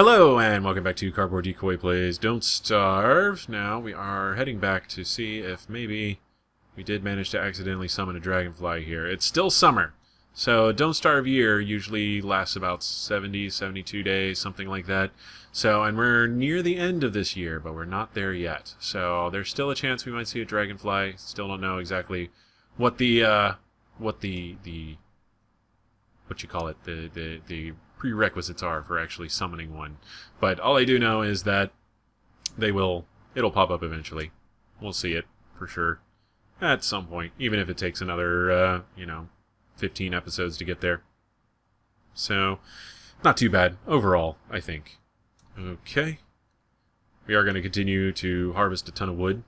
Hello and welcome back to Cardboard Decoy Plays Don't Starve. Now we are heading back to see if maybe we did manage to accidentally summon a dragonfly here. It's still summer, so Don't Starve year usually lasts about 70, 72 days, something like that. So, and we're near the end of this year, but we're not there yet. So there's still a chance we might see a dragonfly. Still don't know exactly what the what you call it, the prerequisites are for actually summoning one. But all I do know is that it'll pop up eventually. We'll see it for sure at some point, even if it takes another 15 episodes to get there. So not too bad overall, I think. Okay, we are going to continue to harvest a ton of wood.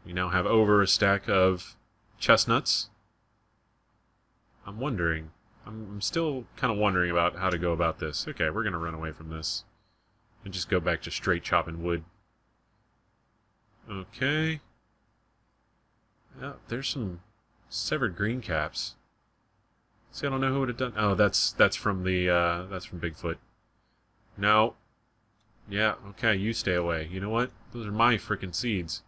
We now have over a stack of chestnuts. I'm still kind of wondering about how to go about this. Okay, we're going to run away from this and just go back to straight chopping wood. Okay. Yeah, there's some severed green caps. See, I don't know who would have done. Oh, that's from Bigfoot. No. Yeah, okay, you stay away. You know what? Those are my frickin' seeds.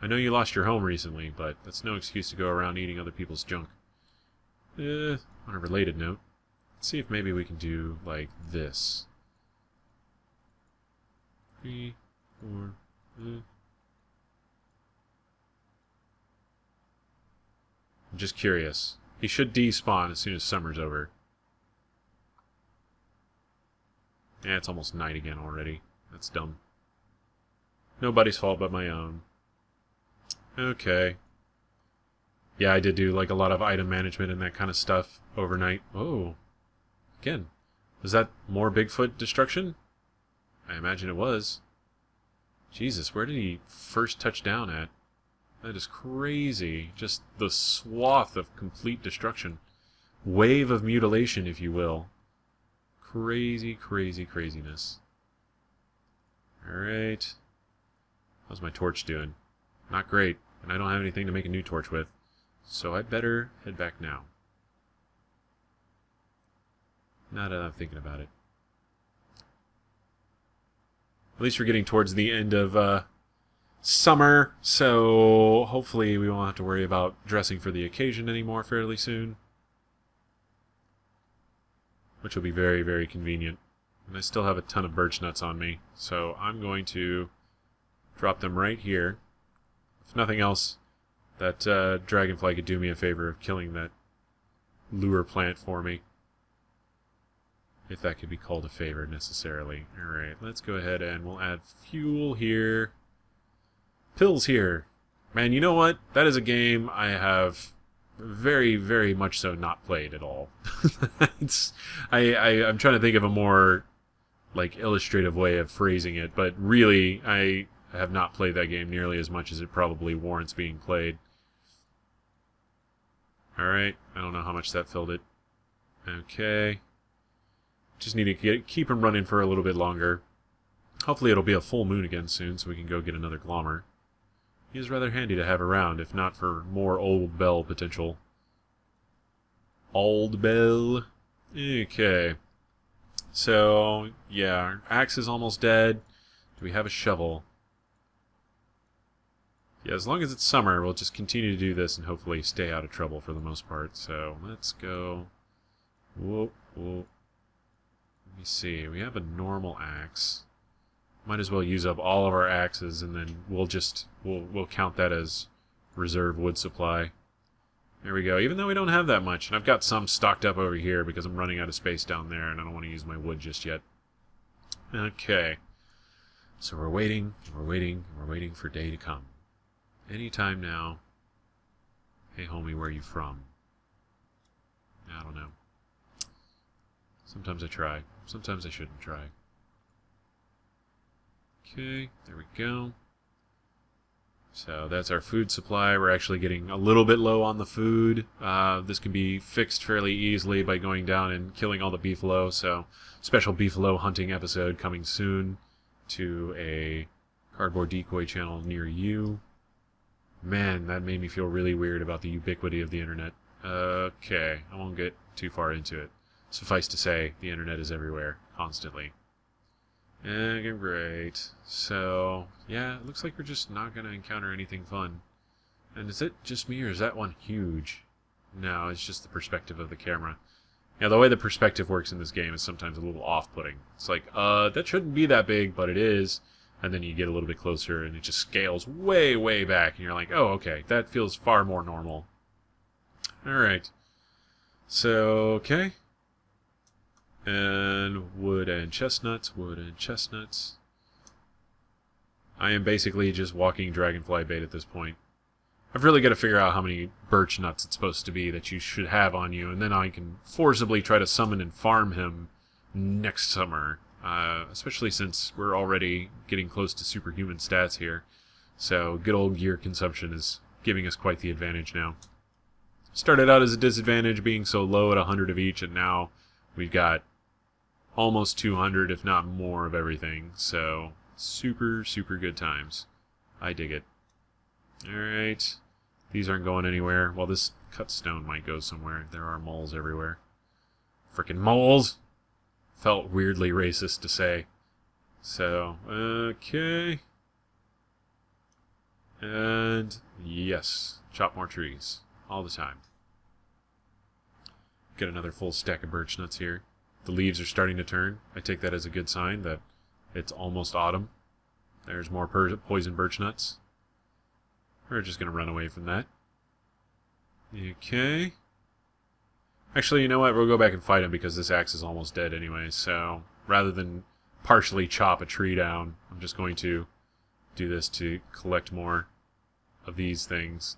I know you lost your home recently, but that's no excuse to go around eating other people's junk. On a related note, let's see if maybe we can do like this. 3, 4. I'm just curious. He should despawn as soon as summer's over. Yeah, it's almost night again already. That's dumb. Nobody's fault but my own. Okay. Yeah, I did do like a lot of item management and that kind of stuff overnight. Oh, again, was that more Bigfoot destruction? I imagine it was. Jesus, where did he first touch down at? That is crazy. Just the swath of complete destruction. Wave of mutilation, if you will. Crazy, crazy, craziness. Alright. How's my torch doing? Not great, and I don't have anything to make a new torch with. So I better head back now. Now that I'm thinking about it. At least we're getting towards the end of summer, so hopefully we won't have to worry about dressing for the occasion anymore fairly soon. Which will be very, very convenient. And I still have a ton of birch nuts on me, so I'm going to drop them right here. If nothing else, that dragonfly could do me a favor of killing that lure plant for me. If that could be called a favor necessarily. Alright, let's go ahead and we'll add fuel here. Pills here. Man, you know what? That is a game I have very, very much so not played at all. I'm trying to think of a more like illustrative way of phrasing it, but really I have not played that game nearly as much as it probably warrants being played. Alright, I don't know how much that filled it. Okay. Just need to keep him running for a little bit longer. Hopefully it'll be a full moon again soon so we can go get another glommer. He is rather handy to have around, if not for more old bell potential. Old bell. Okay. So, yeah, our axe is almost dead. Do we have a shovel? Yeah, as long as it's summer, we'll just continue to do this and hopefully stay out of trouble for the most part. So, let's go. Whoop, whoop. Let me see. We have a normal axe. Might as well use up all of our axes and then we'll count that as reserve wood supply. There we go. Even though we don't have that much. And I've got some stocked up over here because I'm running out of space down there and I don't want to use my wood just yet. Okay. So we're waiting, and we're waiting, and we're waiting for day to come. Anytime now. Hey homie, where you from? I don't know. Sometimes I try. Sometimes I shouldn't try. Okay, there we go. So that's our food supply. We're actually getting a little bit low on the food. This can be fixed fairly easily by going down and killing all the beefalo. So special beefalo hunting episode coming soon to a Cardboard Decoy channel near you. Man, that made me feel really weird about the ubiquity of the internet. Okay, I won't get too far into it. Suffice to say, the internet is everywhere, constantly. Okay, great. So, yeah, it looks like we're just not going to encounter anything fun. And is it just me, or is that one huge? No, it's just the perspective of the camera. Yeah, the way the perspective works in this game is sometimes a little off-putting. It's like, that shouldn't be that big, but it is. And then you get a little bit closer, and it just scales way, way back. And you're like, oh, okay, that feels far more normal. Alright. So, okay. And wood and chestnuts, wood and chestnuts. I am basically just walking dragonfly bait at this point. I've really got to figure out how many birch nuts it's supposed to be that you should have on you, and then I can forcibly try to summon and farm him next summer. Especially since we're already getting close to superhuman stats here. So good old gear consumption is giving us quite the advantage now. Started out as a disadvantage being so low at 100 of each, and now we've got almost 200, if not more, of everything. So super, super good times. I dig it. Alright. These aren't going anywhere. Well, this cut stone might go somewhere. There are moles everywhere. Frickin' moles! Felt weirdly racist to say. So, okay. And, yes. Chop more trees. All the time. Get another full stack of birch nuts here. The leaves are starting to turn. I take that as a good sign that it's almost autumn. There's more poison birch nuts. We're just going to run away from that. Okay. Actually, you know what? We'll go back and fight him because this axe is almost dead anyway. So, rather than partially chop a tree down, I'm just going to do this to collect more of these things.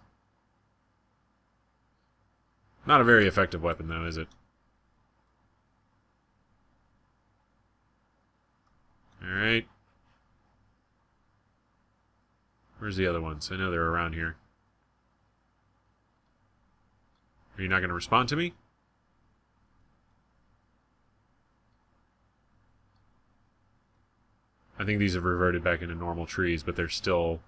Not a very effective weapon, though, is it? Alright. Where's the other ones? I know they're around here. Are you not going to respond to me? I think these have reverted back into normal trees, but they're still...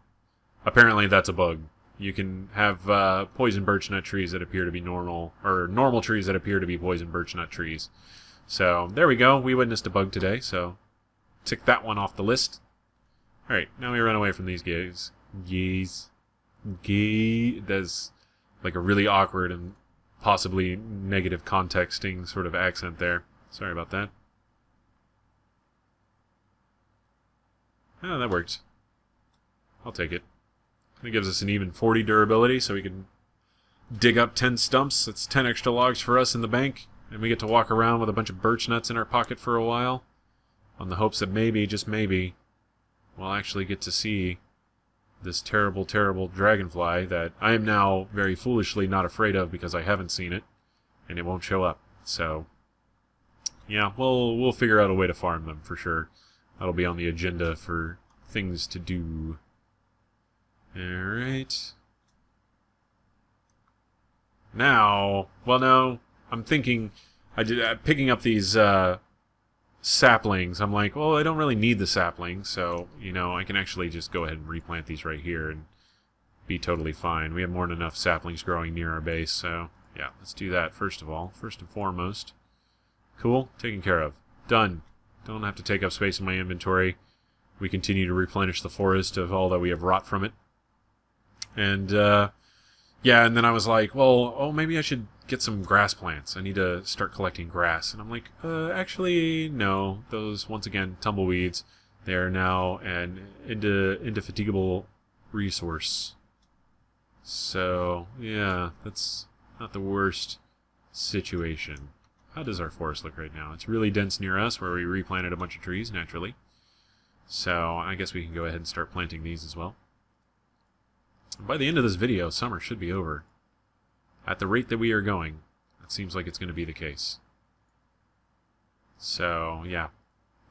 Apparently that's a bug. You can have poison birch nut trees that appear to be normal, or normal trees that appear to be poison birch nut trees. So, there we go. We witnessed a bug today, so tick that one off the list. Alright, now we run away from these guys. There's like a really awkward and possibly negative contexting sort of accent there. Sorry about that. Oh, that worked. I'll take it. It gives us an even 40 durability, so we can dig up 10 stumps. That's 10 extra logs for us in the bank, and we get to walk around with a bunch of birch nuts in our pocket for a while, on the hopes that maybe, just maybe, we'll actually get to see this terrible, terrible dragonfly that I am now very foolishly not afraid of because I haven't seen it, and it won't show up. So, yeah, we'll figure out a way to farm them for sure. That'll be on the agenda for things to do. Alright. Now, well, no, I'm thinking, picking up these saplings, I'm like, well, I don't really need the saplings, so, you know, I can actually just go ahead and replant these right here and be totally fine. We have more than enough saplings growing near our base, so, yeah, let's do that first of all, first and foremost. Cool, taken care of. Done. Don't have to take up space in my inventory. We continue to replenish the forest of all that we have wrought from it. And, yeah, and then I was like, well, oh, maybe I should get some grass plants. I need to start collecting grass. And I'm like, actually, no. Those, once again, tumbleweeds, they are now an indefatigable resource. So, yeah, that's not the worst situation. How does our forest look right now? It's really dense near us, where we replanted a bunch of trees, naturally. So, I guess we can go ahead and start planting these as well. By the end of this video, summer should be over. At the rate that we are going, it seems like it's going to be the case. So, yeah.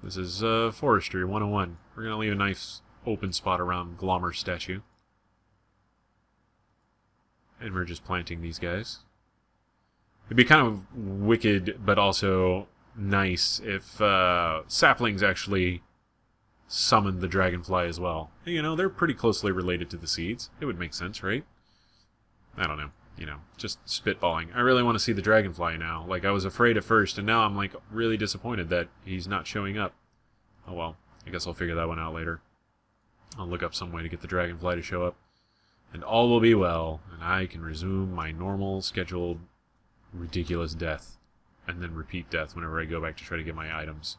This is Forestry 101. We're going to leave a nice open spot around Glommer's statue. And we're just planting these guys. It'd be kind of wicked, but also nice if saplings actually summoned the dragonfly as well. You know, they're pretty closely related to the seeds. It would make sense, right? I don't know. You know, just spitballing. I really want to see the dragonfly now. Like, I was afraid at first, and now I'm, like, really disappointed that he's not showing up. Oh well. I guess I'll figure that one out later. I'll look up some way to get the dragonfly to show up. And all will be well, and I can resume my normal, scheduled, ridiculous death. And then repeat death whenever I go back to try to get my items.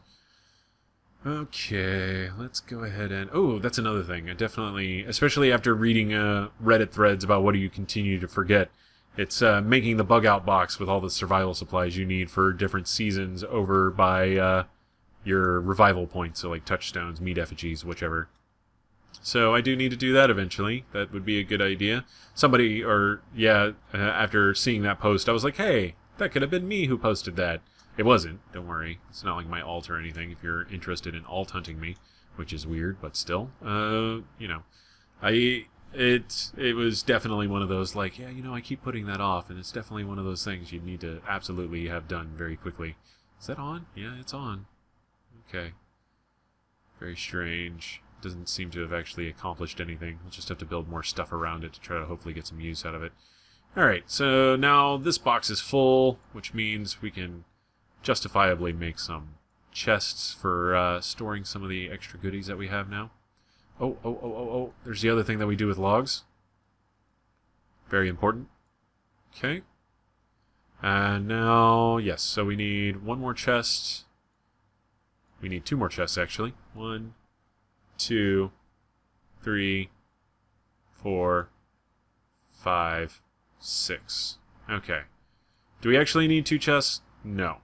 Okay, let's go ahead and... Oh, that's another thing. I definitely, especially after reading Reddit threads about what do you continue to forget, it's making the bug out box with all the survival supplies you need for different seasons over by your revival points, so like touchstones, meat effigies, whichever. So I do need to do that eventually. That would be a good idea. Somebody, after seeing that post, I was like, hey, that could have been me who posted that. It wasn't, don't worry. It's not like my alt or anything if you're interested in alt hunting me, which is weird, but still. It was definitely one of those, like, yeah, I keep putting that off, and it's definitely one of those things you need to absolutely have done very quickly. Is that on? Yeah, it's on. Okay. Very strange. Doesn't seem to have actually accomplished anything. We'll just have to build more stuff around it to try to hopefully get some use out of it. Alright, so now this box is full, which means we can justifiably make some chests for storing some of the extra goodies that we have now. Oh, there's the other thing that we do with logs. Very important. Okay. And now, yes, so we need one more chest. We need two more chests, actually. 1, 2, 3, 4, 5, 6. Okay. Do we actually need 2 chests? No.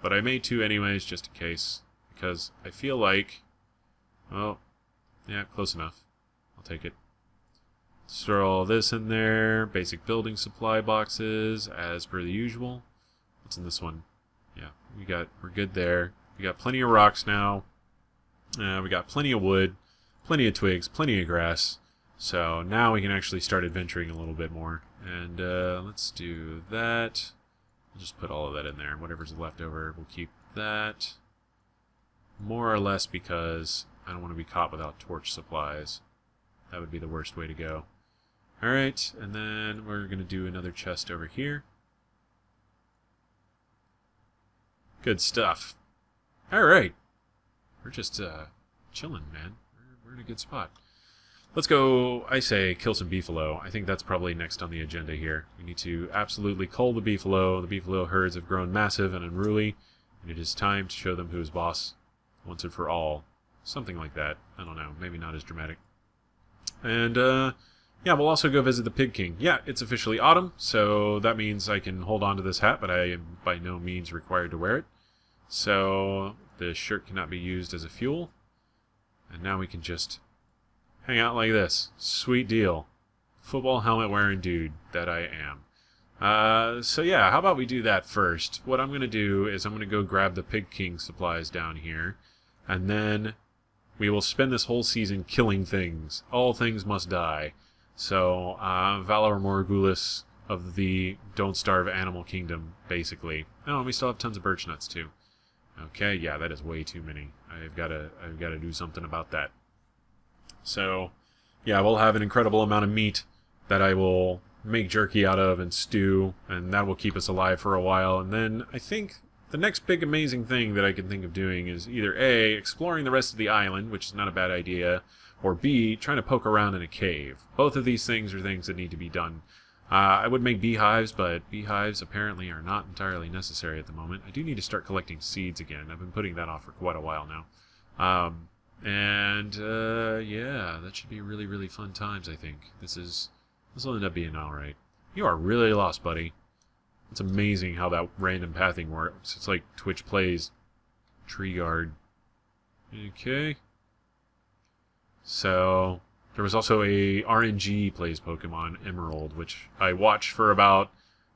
But I made 2 anyways, just in case. Because I feel like... Oh, yeah, close enough. I'll take it. Let's throw all this in there. Basic building supply boxes, as per the usual. What's in this one? Yeah, we're good there. We got plenty of rocks now. We got plenty of wood, plenty of twigs, plenty of grass. So now we can actually start adventuring a little bit more. And let's do that. We'll just put all of that in there. Whatever's left over, we'll keep that. More or less because I don't want to be caught without torch supplies. That would be the worst way to go. Alright, and then we're going to do another chest over here. Good stuff. Alright. We're just chilling, man. We're in a good spot. Let's go, I say, kill some beefalo. I think that's probably next on the agenda here. We need to absolutely cull the beefalo. The beefalo herds have grown massive and unruly, and it is time to show them who is boss once and for all. Something like that. I don't know. Maybe not as dramatic. And, yeah, we'll also go visit the Pig King. Yeah, it's officially autumn, so that means I can hold on to this hat, but I am by no means required to wear it. So the shirt cannot be used as a fuel. And now we can just hang out like this. Sweet deal. Football helmet wearing dude that I am. So yeah, how about we do that first? What I'm going to do is I'm going to go grab the Pig King supplies down here. And then we will spend this whole season killing things. All things must die. So, Valor Morgulis of the Don't Starve Animal Kingdom, basically. Oh, and we still have tons of birch nuts, too. Okay, yeah, that is way too many. I've got to do something about that. So, yeah, we'll have an incredible amount of meat that I will make jerky out of and stew, and that will keep us alive for a while. And then I think the next big amazing thing that I can think of doing is either A, exploring the rest of the island, which is not a bad idea, or B, trying to poke around in a cave. Both of these things are things that need to be done. I would make beehives, but beehives apparently are not entirely necessary at the moment. I do need to start collecting seeds again. I've been putting that off for quite a while now. Yeah, that should be really, really fun times, I think. This will end up being alright. You are really lost, buddy. It's amazing how that random pathing works. It's like Twitch plays Tree Guard. Okay. So, there was also a RNG plays Pokemon Emerald, which I watched for about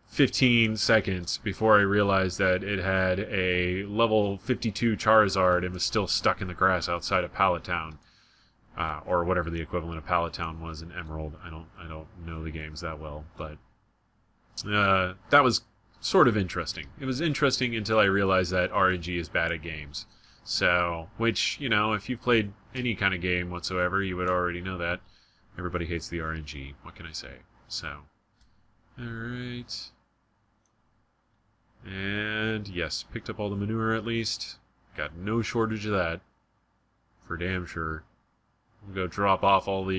15 seconds before I realized that it had a level 52 Charizard and was still stuck in the grass outside of Pallet Town. Or whatever the equivalent of Pallet Town was in Emerald. I don't know the games that well, but that was sort of interesting. It was interesting until I realized that RNG is bad at games. So, which, if you've played any kind of game whatsoever, you would already know that. Everybody hates the RNG. What can I say? So, alright. And, yes, picked up all the manure at least. Got no shortage of that. for damn sure. We'll go drop off all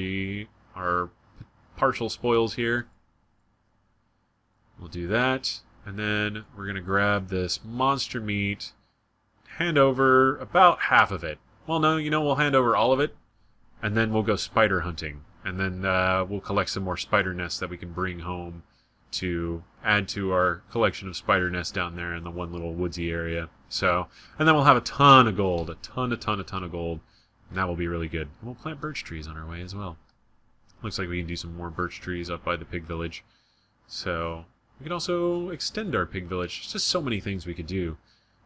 our partial spoils here. We'll do that, and then we're going to grab this monster meat, hand over about half of it. Well, no, we'll hand over all of it, and then we'll go spider hunting. And then we'll collect some more spider nests that we can bring home to add to our collection of spider nests down there in the one little woodsy area. So, and then we'll have a ton of gold, a ton of gold, and that will be really good. And we'll plant birch trees on our way as well. Looks like we can do some more birch trees up by the pig village. So, we can also extend our pig village. There's just so many things we could do.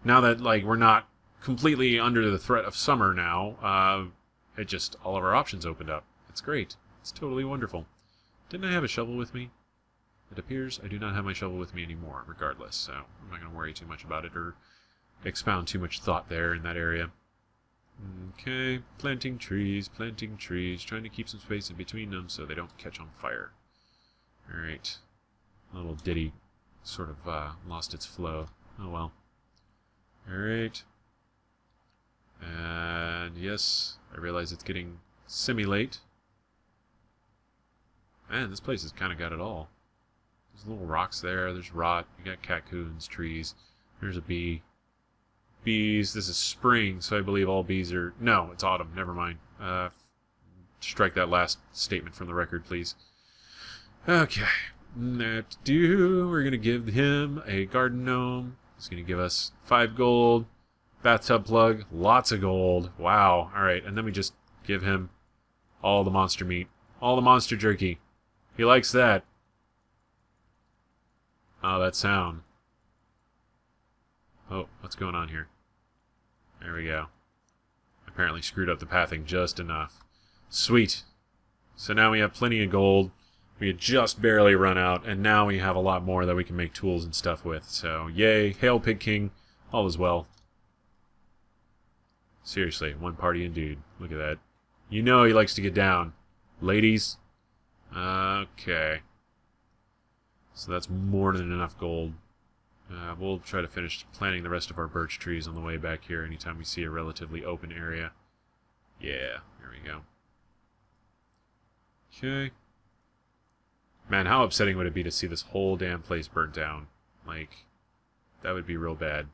Now that, we're not completely under the threat of summer now, all of our options opened up. It's great. It's totally wonderful. Didn't I have a shovel with me? It appears I do not have my shovel with me anymore, regardless, so I'm not going to worry too much about it or expound too much thought there in that area. Okay, planting trees, trying to keep some space in between them so they don't catch on fire. Alright. A little ditty sort of lost its flow. Oh well. Alright. And yes, I realize it's getting semi-late. Man, this place has kind of got it all. There's little rocks there, there's rot, you got caccoons, trees, there's a bee. Bees, this is spring, so I believe all bees are... No, it's autumn, never mind. Strike that last statement from the record, please. Okay. We're going to give him a garden gnome. He's going to give us 5 gold. Bathtub plug, lots of gold. Wow. Alright, and then we just give him all the monster meat. All the monster jerky. He likes that. Oh, that sound. Oh, what's going on here? There we go. Apparently screwed up the pathing just enough. Sweet. So now we have plenty of gold. We had just barely run out, and now we have a lot more that we can make tools and stuff with. So, yay. Hail, Pig King. All is well. Seriously, one party indeed. Look at that. You know he likes to get down. Ladies. Okay. So that's more than enough gold. We'll try to finish planting the rest of our birch trees on the way back here anytime we see a relatively open area. Yeah, there we go. Okay. Man, how upsetting would it be to see this whole damn place burnt down? That would be real bad.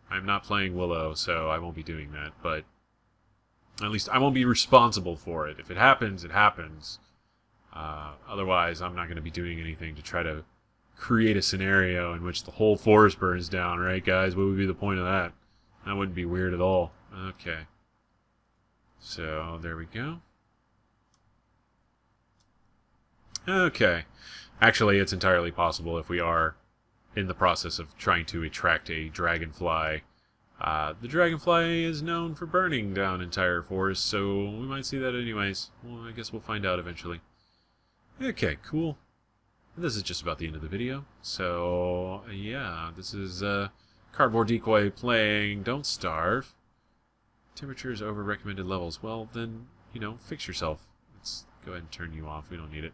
I'm not playing Willow, so I won't be doing that, but at least I won't be responsible for it. If it happens, it happens. Otherwise, I'm not going to be doing anything to try to create a scenario in which the whole forest burns down, right, guys? What would be the point of that? That wouldn't be weird at all. Okay. So, there we go. Okay. Actually, it's entirely possible if we are in the process of trying to attract a dragonfly. The dragonfly is known for burning down entire forests, so we might see that anyways. Well, I guess we'll find out eventually. Okay, cool. This is just about the end of the video. So, yeah, this is Cardboard Decoy playing Don't Starve. Temperature is over recommended levels. Well, then, fix yourself. Let's go ahead and turn you off. We don't need it.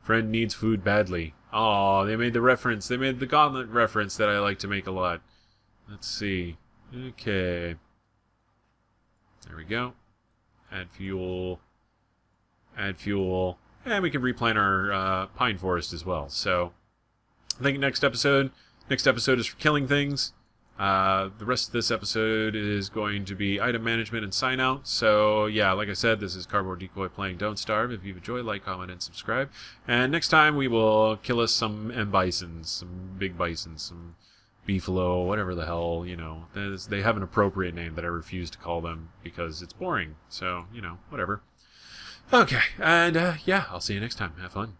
Friend needs food badly. Aw, they made the reference. They made the gauntlet reference that I like to make a lot. Let's see. Okay. There we go. Add fuel. Add fuel. And we can replant our pine forest as well. So, I think next episode is for killing things. The rest of this episode is going to be item management and sign out. So, yeah, like I said, this is Cardboard Decoy playing Don't Starve. If you've enjoyed, like, comment, and subscribe. And next time we will kill us some bisons, some big bisons, some beefalo, whatever the hell, They have an appropriate name that I refuse to call them because it's boring. So, whatever. Okay, and yeah, I'll see you next time. Have fun.